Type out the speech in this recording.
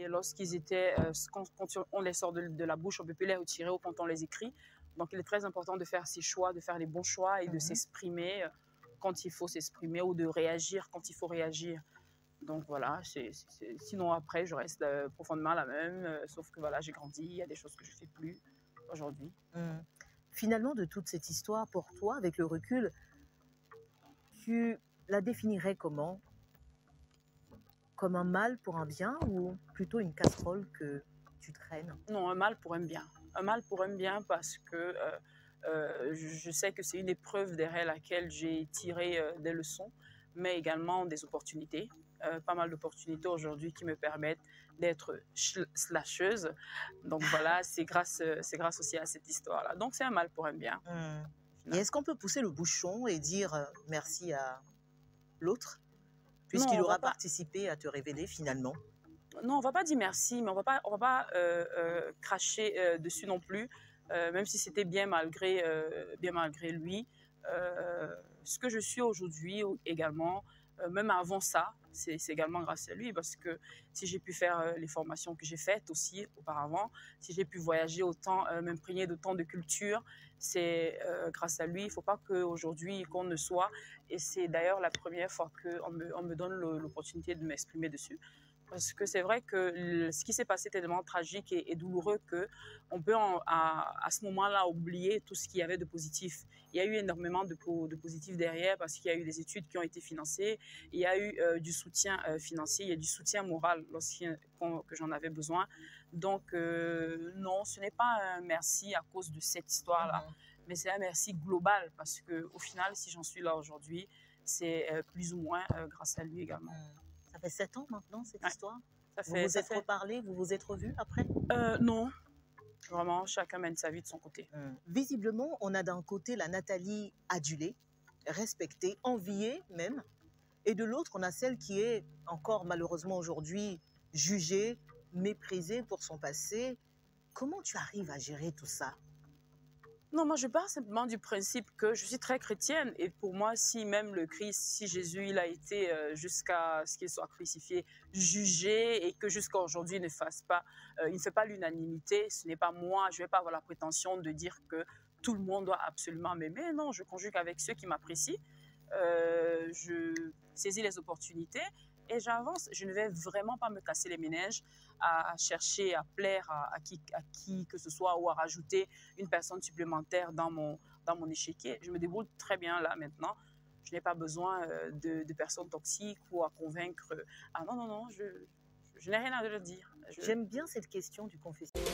Et lorsqu'ils étaient, quand on les sort de la bouche, on ne peut plus les retirer ou quand on les écrit. Donc, il est très important de faire ses choix, de faire les bons choix et de s'exprimer quand il faut s'exprimer ou de réagir quand il faut réagir. Donc voilà, sinon après, je reste profondément la même, sauf que voilà, j'ai grandi, il y a des choses que je ne fais plus aujourd'hui. Finalement, de toute cette histoire, pour toi, avec le recul, tu la définirais comment? Comme un mal pour un bien ou plutôt une casserole que tu traînes? Non, un mal pour un bien. Un mal pour un bien parce que je sais que c'est une épreuve derrière laquelle j'ai tiré des leçons, mais également des opportunités. Pas mal d'opportunités aujourd'hui qui me permettent d'être slasheuse. Donc voilà, c'est grâce aussi à cette histoire-là. Donc c'est un mal pour un bien. Et est-ce qu'on peut pousser le bouchon et dire merci à l'autre, Non, puisqu'il on aura va pas. participé à te révéler finalement? Non, on va pas dire merci, mais on va pas cracher dessus non plus, même si c'était bien malgré lui. Ce que je suis aujourd'hui également, même avant ça, c'est également grâce à lui, parce que si j'ai pu faire les formations que j'ai faites aussi auparavant, si j'ai pu voyager autant, m'imprégner d'autant de culture, c'est grâce à lui. Il ne faut pas qu'aujourd'hui qu'on ne soit, et c'est d'ailleurs la première fois qu'on me donne l'opportunité de m'exprimer dessus. Parce que c'est vrai que ce qui s'est passé était tellement tragique et douloureux qu'on peut à ce moment-là oublier tout ce qu'il y avait de positif. Il y a eu énormément de positifs derrière parce qu'il y a eu des études qui ont été financées, il y a eu du soutien financier, il y a du soutien moral que j'en avais besoin. Donc non, ce n'est pas un merci à cause de cette histoire-là, mais c'est un merci global parce qu'au final, si j'en suis là aujourd'hui, c'est plus ou moins grâce à lui également. Ça fait 7 ans maintenant, cette histoire? Vous vous êtes reparlé, vous vous êtes revus après? Non, vraiment, chacun mène sa vie de son côté. Visiblement, on a d'un côté la Nathalie adulée, respectée, enviée même, et de l'autre, on a celle qui est encore malheureusement aujourd'hui jugée, méprisée pour son passé. Comment tu arrives à gérer tout ça? Non, moi je pars simplement du principe que je suis très chrétienne et pour moi, si même le Christ, si Jésus, il a été jusqu'à ce qu'il soit crucifié, jugé et que jusqu'à aujourd'hui il ne fait pas l'unanimité, ce n'est pas moi, je ne vais pas avoir la prétention de dire que tout le monde doit absolument m'aimer. Non, je conjugue avec ceux qui m'apprécient, je saisis les opportunités et j'avance. Je ne vais vraiment pas me casser les méninges à chercher à plaire à qui que ce soit ou à rajouter une personne supplémentaire dans mon échiquier. Je me débrouille très bien là maintenant. Je n'ai pas besoin de personnes toxiques ou à convaincre. Ah non, non, non, je n'ai rien à leur dire. J'aime bien cette question du confessionnal.